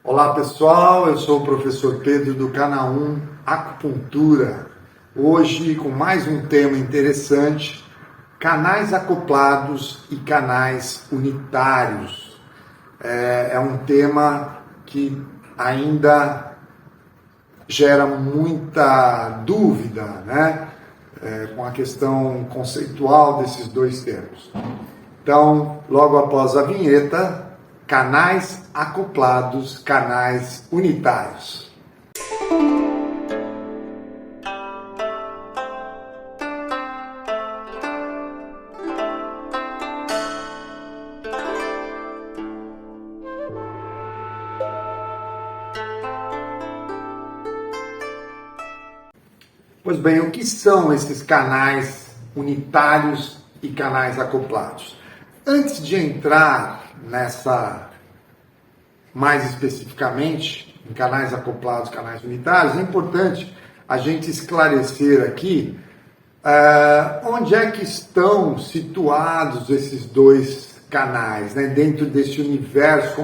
Olá pessoal, eu sou o professor Pedro do canal 1 Acupuntura. Hoje com mais um tema interessante, canais acoplados e canais unitários. É um tema que ainda gera muita dúvida, né? Com a questão conceitual desses dois termos. Então, logo após a vinheta, canais acoplados, canais unitários. Pois bem, o que são esses canais unitários e canais acoplados? Antes de entrar mais especificamente, em canais acoplados, canais unitários, é importante a gente esclarecer aqui onde é que estão situados esses dois canais, né? Dentro desse universo,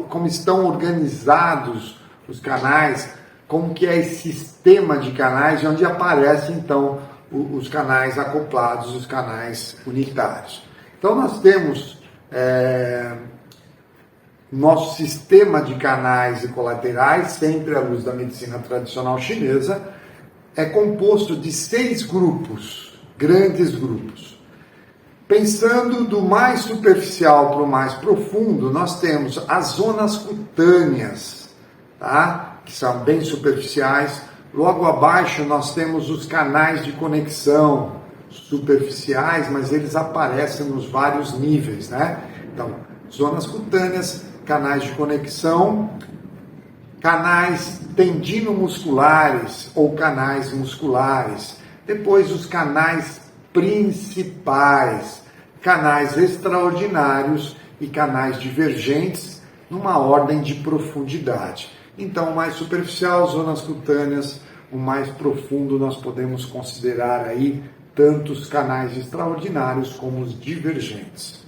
como estão organizados os canais, como que é esse sistema de canais, e onde aparecem então os canais acoplados, os canais unitários. Então nós temos nosso sistema de canais e colaterais, sempre à luz da medicina tradicional chinesa, é composto de 6 grupos, grandes grupos. Pensando do mais superficial para o mais profundo, nós temos as zonas cutâneas, tá? Que são bem superficiais. Logo abaixo nós temos os canais de conexão, superficiais, mas eles aparecem nos vários níveis, né? Então, zonas cutâneas, canais de conexão, canais tendinomusculares ou canais musculares, depois os canais principais, canais extraordinários e canais divergentes numa ordem de profundidade. Então, o mais superficial, zonas cutâneas, o mais profundo nós podemos considerar aí tanto os canais extraordinários como os divergentes.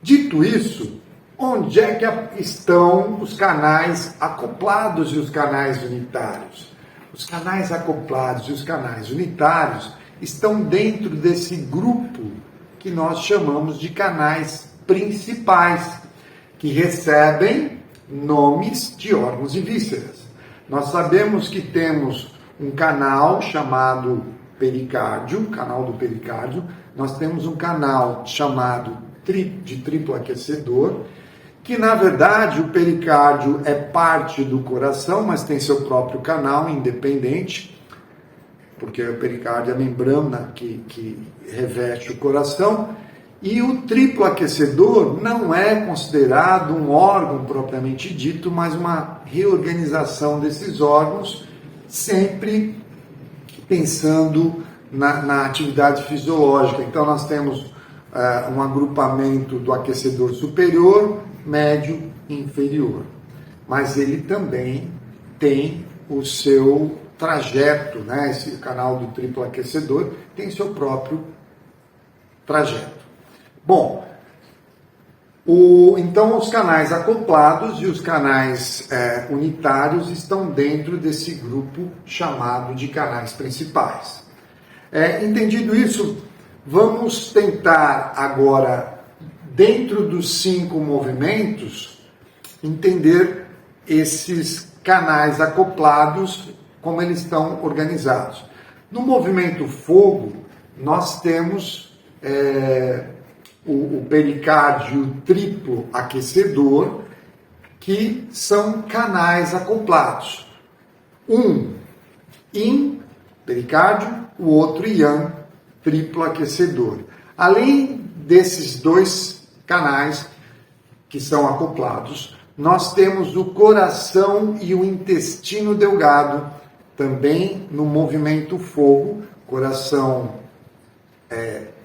Dito isso, onde é que estão os canais acoplados e os canais unitários? Os canais acoplados e os canais unitários estão dentro desse grupo que nós chamamos de canais principais, que recebem nomes de órgãos e vísceras. Nós sabemos que temos um canal chamado pericárdio, canal do pericárdio. Nós temos um canal chamado de triplo aquecedor, que na verdade o pericárdio é parte do coração, mas tem seu próprio canal independente, porque o pericárdio é a membrana que reveste o coração, e o triplo aquecedor não é considerado um órgão propriamente dito, mas uma reorganização desses órgãos, sempre pensando na atividade fisiológica. Então nós temos um agrupamento do aquecedor superior, médio e inferior. Mas ele também tem o seu trajeto, né? Esse canal do triplo aquecedor tem seu próprio trajeto. Bom, então os canais acoplados e os canais unitários estão dentro desse grupo chamado de canais principais. Entendido isso, vamos tentar agora, dentro dos 5 movimentos, entender esses canais acoplados, como eles estão organizados. No movimento fogo, nós temos o pericárdio triplo aquecedor, que são canais acoplados. Um yin, pericárdio, o outro yang, triplo aquecedor. Além desses 2 canais que são acoplados, nós temos o coração e o intestino delgado, também no movimento fogo, coração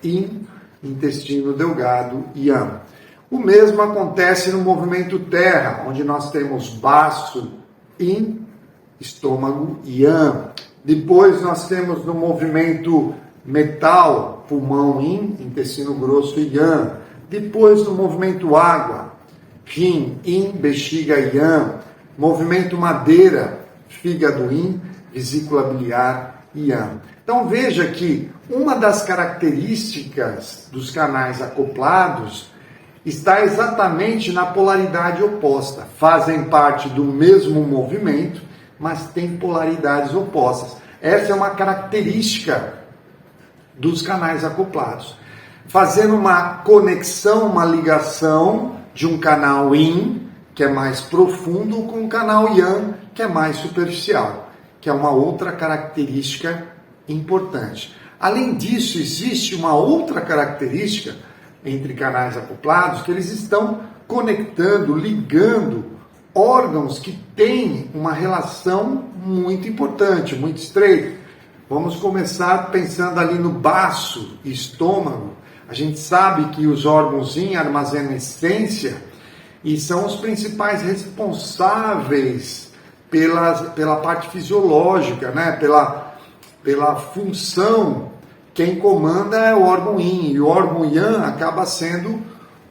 yin, intestino delgado yang. O mesmo acontece no movimento terra, onde nós temos baço yin, estômago yang. Depois nós temos no movimento metal, pulmão yin, intestino grosso yang. Depois no movimento água, rim, yin, bexiga, yang, movimento madeira, fígado, yin, vesícula biliar, yang. Então veja que uma das características dos canais acoplados está exatamente na polaridade oposta. Fazem parte do mesmo movimento, mas têm polaridades opostas. Essa é uma característica dos canais acoplados. Fazendo uma conexão, uma ligação de um canal yin, que é mais profundo, com um canal yang, que é mais superficial, que é uma outra característica importante. Além disso, existe uma outra característica entre canais acoplados, que eles estão conectando, ligando órgãos que têm uma relação muito importante, muito estreita. Vamos começar pensando ali no baço e estômago. A gente sabe que os órgãos yin armazenam essência e são os principais responsáveis pela parte fisiológica, né? pela função. Quem comanda é o órgão yin, e o órgão yang acaba sendo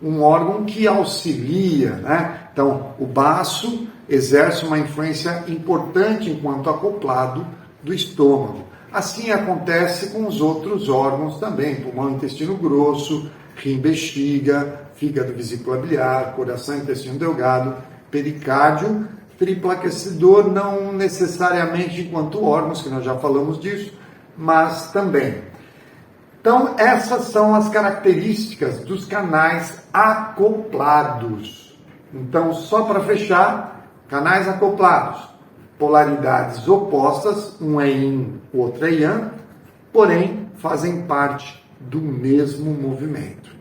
um órgão que auxilia, né? Então, o baço exerce uma influência importante enquanto acoplado do estômago. Assim acontece com os outros órgãos também, pulmão, intestino grosso, rim, bexiga, fígado, vesícula biliar, coração, intestino delgado, pericárdio, triplo aquecedor, não necessariamente enquanto órgãos, que nós já falamos disso, mas também. Então, essas são as características dos canais acoplados. Então, só para fechar, canais acoplados, polaridades opostas, um é yin, o outro é yang, porém fazem parte do mesmo movimento.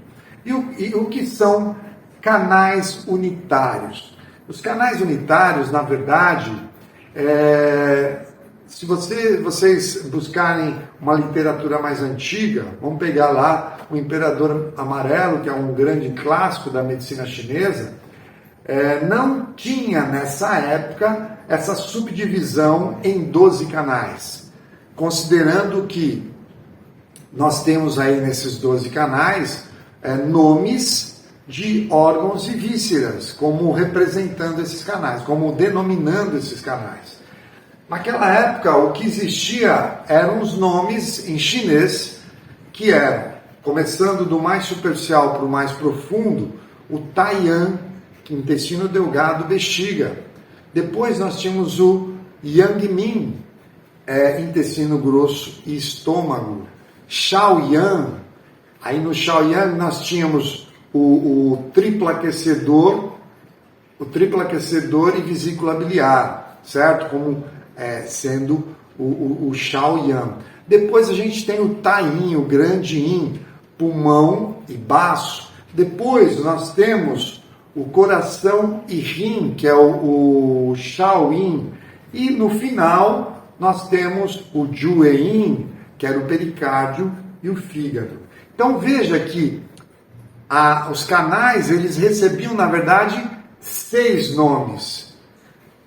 E o que são canais unitários? Os canais unitários, na verdade, se vocês buscarem uma literatura mais antiga, vamos pegar lá o Imperador Amarelo, que é um grande clássico da medicina chinesa, não tinha nessa época essa subdivisão em 12 canais, considerando que nós temos aí nesses 12 canais nomes de órgãos e vísceras, como representando esses canais, como denominando esses canais. Naquela época, o que existia eram os nomes em chinês, que eram, começando do mais superficial para o mais profundo, o Taiyan, intestino delgado, bexiga. Depois nós tínhamos o Yangmin, intestino grosso e estômago. Shaoyan, aí no Shaoyan nós tínhamos o triplo aquecedor e vesícula biliar, certo? Como sendo o Shaoyan. Depois a gente tem o Taiyin, o grande Yin, pulmão e baço. Depois nós temos o coração e rim, que é o Shaoyin. E no final nós temos o Jueyin, que era o pericárdio e o fígado. Então veja que os canais, eles recebiam, na verdade, 6 nomes,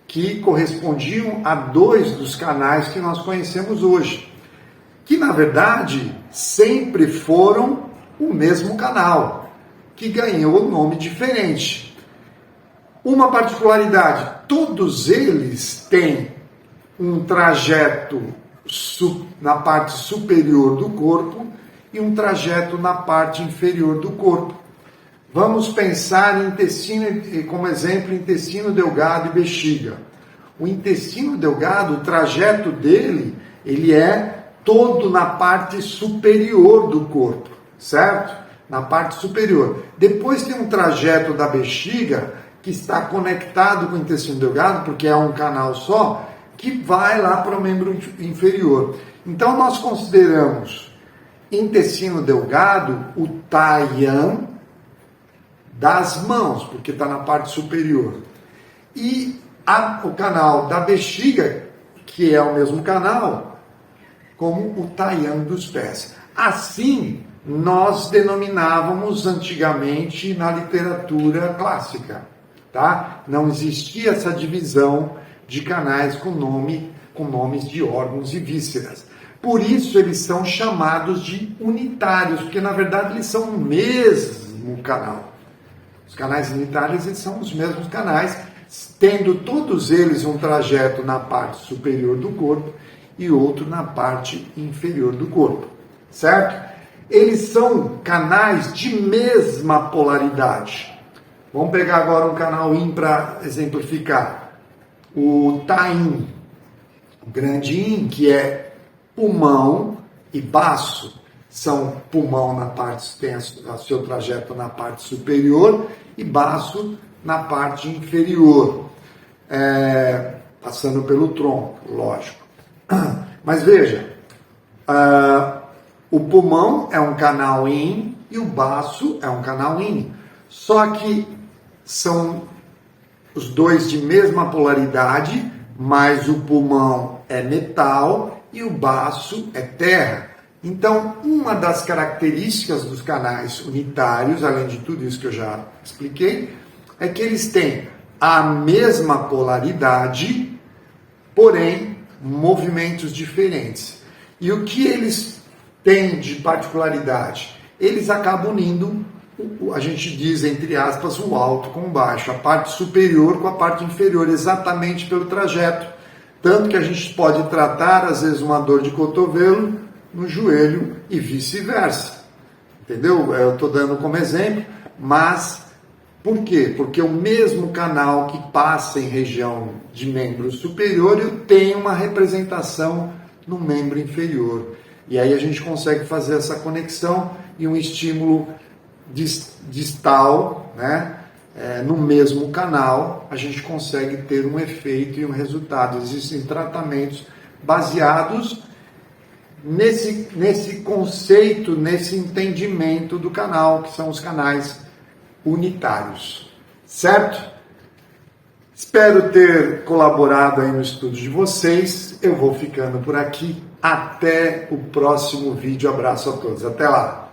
que correspondiam a 2 dos canais que nós conhecemos hoje, que na verdade sempre foram o mesmo canal, que ganhou um nome diferente. Uma particularidade, todos eles têm um trajeto na parte superior do corpo e um trajeto na parte inferior do corpo. Vamos pensar em intestino, como exemplo, intestino delgado e bexiga. O intestino delgado, o trajeto dele, ele é todo na parte superior do corpo, certo? Na parte superior. Depois tem um trajeto da bexiga que está conectado com o intestino delgado, porque é um canal só, que vai lá para o membro inferior. Então nós consideramos intestino delgado o Taiyan das mãos, porque está na parte superior. E o canal da bexiga, que é o mesmo canal, como o Taiyan dos pés. Assim, nós denominávamos antigamente na literatura clássica, tá? Não existia essa divisão de canais com nomes de órgãos e vísceras. Por isso eles são chamados de unitários, porque na verdade eles são o mesmo canal. canais unitários eles são os mesmos canais, tendo todos eles um trajeto na parte superior do corpo e outro na parte inferior do corpo, certo? Eles são canais de mesma polaridade. Vamos pegar agora um canal yin para exemplificar. O Tayin, o grande yin, que é pulmão e baço, são pulmão na parte, tem o seu trajeto na parte superior e baço na parte inferior, passando pelo tronco, lógico. Mas veja, o pulmão é um canal yin e o baço é um canal yin. Só que são os dois de mesma polaridade, mas o pulmão é metal e o baço é terra. Então, uma das características dos canais unitários, além de tudo isso que eu já expliquei, é que eles têm a mesma polaridade, porém movimentos diferentes. E o que eles têm de particularidade? Eles acabam unindo, a gente diz, entre aspas, o alto com o baixo, a parte superior com a parte inferior, exatamente pelo trajeto. Tanto que a gente pode tratar, às vezes, uma dor de cotovelo no joelho e vice-versa. Entendeu? Eu estou dando como exemplo, mas por quê? Porque o mesmo canal que passa em região de membro superior, eu tenho uma representação no membro inferior. E aí a gente consegue fazer essa conexão e um estímulo distal, né? No mesmo canal, a gente consegue ter um efeito e um resultado. Existem tratamentos baseados nesse conceito, nesse entendimento do canal, que são os canais unitários, certo? Espero ter colaborado aí no estudo de vocês. Eu vou ficando por aqui. Até o próximo vídeo. Abraço a todos. Até lá.